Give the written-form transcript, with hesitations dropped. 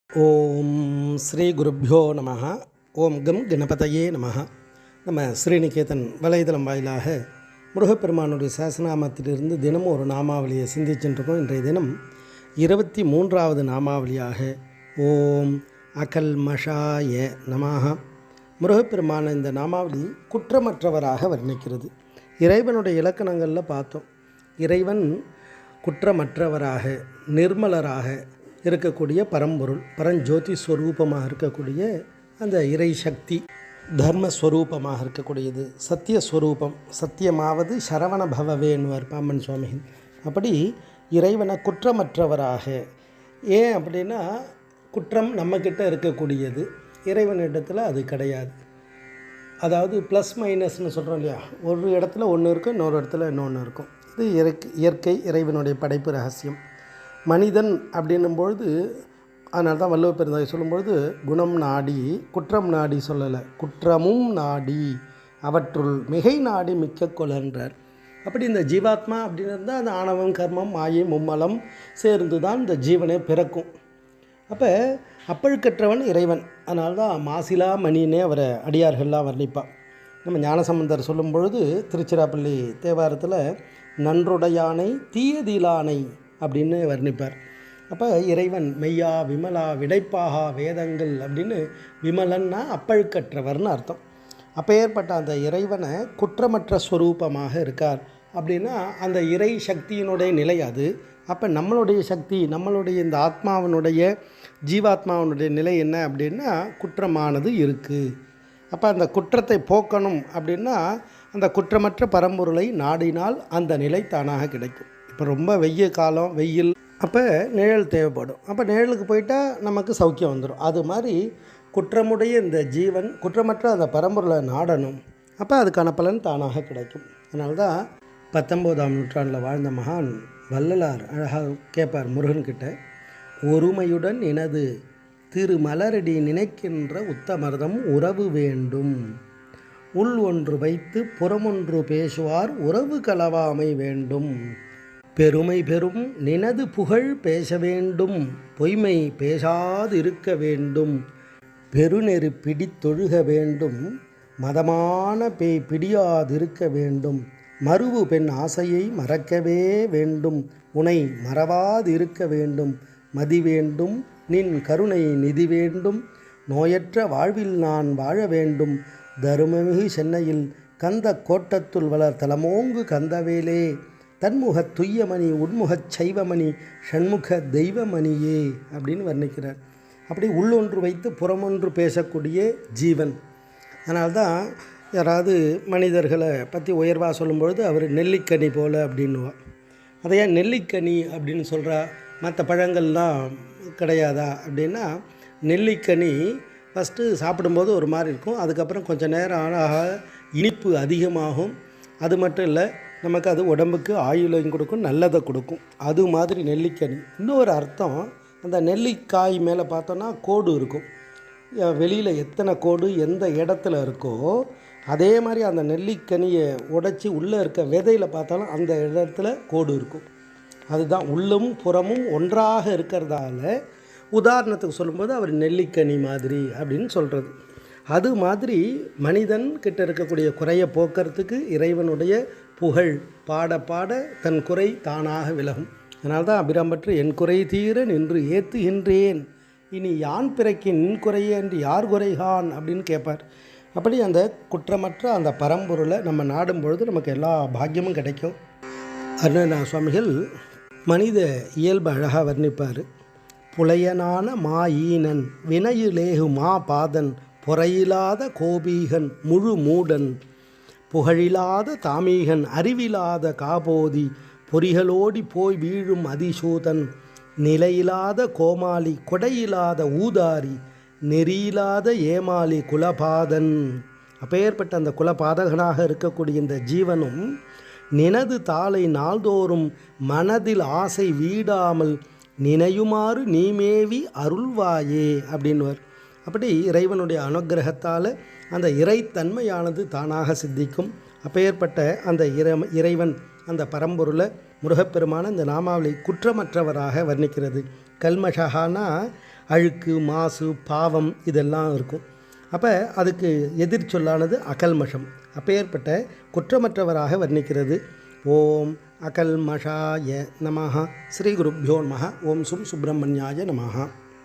ஓம் ஸ்ரீ குருப்யோ நம. ஓம் கம் கணபதையே நம. நம்ம ஸ்ரீநிகேதன் வலைதளம் வாயிலாக முருகப்பெருமானுடைய சாசநாமத்திலிருந்து தினமும் ஒரு நாமாவளியை சிந்திச்சுருக்கோம். இன்றைய தினம் 23வது நாமாவளியாக ஓம் அகல்மஷாய நமஹ. முருகப்பெருமான இந்த நாமாவளி குற்றமற்றவராக வர்ணிக்கிறது. இறைவனுடைய இலக்கணங்களில் பார்த்தோம். இறைவன் குற்றமற்றவராக நிர்மலராக இருக்கக்கூடிய பரம்பொருள், பரஞ்சோதி ஸ்வரூபமாக இருக்கக்கூடிய அந்த இறை சக்தி, தர்மஸ்வரூபமாக இருக்கக்கூடியது, சத்தியஸ்வரூபம். சத்தியமாவது சரவண பவவேன்வார் பாம்பன் சுவாமிகள். அப்படி இறைவனை குற்றமற்றவராக, ஏன் அப்படின்னா குற்றம் நம்மக்கிட்ட இருக்கக்கூடியது, இறைவனிடத்தில் அது கிடையாது. அதாவது ப்ளஸ் மைனஸ்னு சொல்கிறோம் இல்லையா, ஒரு இடத்துல ஒன்று இருக்கும், இன்னொரு இடத்துல இன்னொன்று இருக்கும். இது இயற்கை இறைவனுடைய படைப்பு ரகசியம். மனிதன் அப்படின்னும்பொழுது, அதனால தான் வள்ளுவ பெருந்தகை சொல்லும்பொழுது குணம் நாடி குற்றம் நாடி சொல்லலை, குற்றமும் நாடி அவற்றுள் மிகை நாடி மிக்க கொலன்றார். அப்படி இந்த ஜீவாத்மா அப்படின்னு இருந்தால் அந்த ஆணவம், கர்மம், மாயை, மும்மலம் சேர்ந்து தான் இந்த ஜீவனை பிறக்கும். அப்போ அப்பழுக்கற்றவன் இறைவன். அதனால தான் மாசிலா மணினே அவரை அடியார்கள்லாம் வர்ணிப்பார். நம்ம ஞானசம்பந்தர் சொல்லும் பொழுது திருச்சிராப்பள்ளி தேவாரத்தில் நன்றுடையானை தீயதிலானை அப்படின்னு வர்ணிப்பார். அப்போ இறைவன் மெய்யா விமலா விடைப்பாகா வேதங்கள் அப்படின்னு, விமலன்னா அப்பழுக்கற்றவர்னு அர்த்தம். அப்போ ஏற்பட்ட அந்த இறைவனை குற்றமற்ற ஸ்வரூபமாக இருக்கார் அப்படின்னா அந்த இறை சக்தியினுடைய நிலை அது. அப்போ நம்மளுடைய சக்தி, நம்மளுடைய இந்த ஆத்மாவினுடைய ஜீவாத்மாவினுடைய நிலை என்ன அப்படின்னா குற்றமானது இருக்குது. அப்போ அந்த குற்றத்தை போக்கணும் அப்படின்னா அந்த குற்றமற்ற பரம்பொருளை நாடினால் அந்த நிலை தானாக கிடைக்கும். இப்போ ரொம்ப காலம் வெயில், அப்போ நிழல் தேவைப்படும். அப்போ நிழலுக்கு போயிட்டால் நமக்கு சௌக்கியம் வந்துடும். அது மாதிரி குற்றமுடைய இந்த ஜீவன் குற்றமற்ற அந்த பரம்பொருளை நாடணும். அப்போ அதுக்கான பலன் தானாக கிடைக்கும். அதனால தான் 19ஆம் நூற்றாண்டில் வாழ்ந்த மகான் வள்ளலார் அழகாக கேட்பார் முருகன்கிட்ட, ஒருமையுடன் எனது திருமலரடி நினைக்கின்ற உத்தமர்தம் உறவு வேண்டும், உள் ஒன்று வைத்து புறமொன்று பேசுவார் உறவு கலவாமை வேண்டும், பெருமை பெறும் நினது புகழ் பேச வேண்டும், பொய்மை பேசாதிருக்க வேண்டும், பெருநெறி பிடித்தொழுக வேண்டும், மதமான பேய் பிடியாதிருக்க வேண்டும், மறுவு பெண் ஆசையை மறக்கவே வேண்டும், உனை மறவாதிருக்க வேண்டும், மதி வேண்டும் நின் கருணை நிதி வேண்டும், நோயற்ற வாழ்வில் நான் வாழ வேண்டும், தருமமிகு சென்னையில் கந்த கோட்டத்துள் வளர் தலமோங்கு கந்தவேலே, தன்முகத் துய்யமணி உன்முகச் சைவமணி ஷண்முக தெய்வமணியே அப்படின்னு வர்ணிக்கிறார். அப்படி உள்ளொன்று வைத்து புறமொன்று பேசக்கூடிய ஜீவன். அதனால்தான் யாராவது மனிதர்களை பற்றி உயர்வாக சொல்லும்பொழுது அவர் நெல்லிக்கனி போல் அப்படின்னுவா. அதையா நெல்லிக்கனி அப்படின்னு சொல்கிறா, மற்ற பழங்கள்லாம் கிடையாதா அப்படின்னா, நெல்லிக்கனி ஃபஸ்ட்டு சாப்பிடும்போது ஒரு மாதிரி இருக்கும், அதுக்கப்புறம் கொஞ்சம் நேரம் ஆக இனிப்பு அதிகமாகும். அது மட்டும் இல்லை, நமக்கு அது உடம்புக்கு ஆயுளையும் கொடுக்கும், நல்லதை கொடுக்கும். அது மாதிரி நெல்லிக்கனி. இன்னொரு அர்த்தம், அந்த நெல்லிக்காய் மேலே பார்த்தோன்னா கோடு இருக்கும். வெளியில் எத்தனை கோடு எந்த இடத்துல இருக்கோ அதே மாதிரி அந்த நெல்லிக்கனியை உடைச்சி உள்ளே இருக்க விதையில் பார்த்தாலும் அந்த இடத்துல கோடு இருக்கும். அதுதான் உள்ளும் புறமும் ஒன்றாக இருக்கிறதால உதாரணத்துக்கு சொல்லும்போது அவர் நெல்லிக்கனி மாதிரி அப்படின்னு சொல்கிறது. அது மாதிரி மனிதன் கிட்ட இருக்கக்கூடிய குறையை போக்குறதுக்கு இறைவனுடைய புகழ் பாட பாட தன் குறை தானாக விலகும். அதனால தான் அபிராம்பற்று என் குறை தீர நின்று ஏத்துகின்றேன், இனி யான் பிறக்கி நின் குறையே என்று யார் குறைகான் அப்படின்னு கேட்பார். அப்படி அந்த குற்றமற்ற அந்த பரம்பொருளை நம்ம நாடும் பொழுது நமக்கு எல்லா பாக்கியமும் கிடைக்கும். அருணா சுவாமிகள் மனித இயல்பு அழகாக வர்ணிப்பார். புலையனான மாயீனன் வினையிலேகு மா பாதன் பொறையிலாத கோபீகன் முழு மூடன் புகழிலாத தாமீகன் அறிவிலாத காபோதி பொறிகளோடி போய் வீழும் அதிசூதன் நிலையிலாத கோமாளி கொடையிலாத ஊதாரி நெறியிலாத ஏமாளி குலபாதன். அப்பேற்பட்ட அந்த குலபாதகனாக இருக்கக்கூடிய இந்த ஜீவனும் நினது தாளை நாள்தோறும் மனதில் ஆசை வீடாமல் நினையுமாறு நீமேவி அருள்வாயே அப்படின்வர். அப்படி இறைவனுடைய அனுக்கிரகத்தால் அந்த இறைத்தன்மையானது தானாக சித்திக்கும். அப்பேற்பட்ட அந்த இறைவன் அந்த பரம்பொருளை முருகப்பெருமான இந்த நாமாவளி குற்றமற்றவராக வர்ணிக்கிறது. கல்மஷகானா அழுக்கு, மாசு, பாவம் இதெல்லாம் இருக்கும். அப்போ அதுக்கு எதிர்ச்சொல்லானது அகல்மஷம். அப்பேற்பட்ட குற்றமற்றவராக வர்ணிக்கிறது. ஓம் அகல்மஷாய நமஹ. ஸ்ரீ குருப்யோ நமஹ. ஓம் சுப்ரமணியாய நமஹ.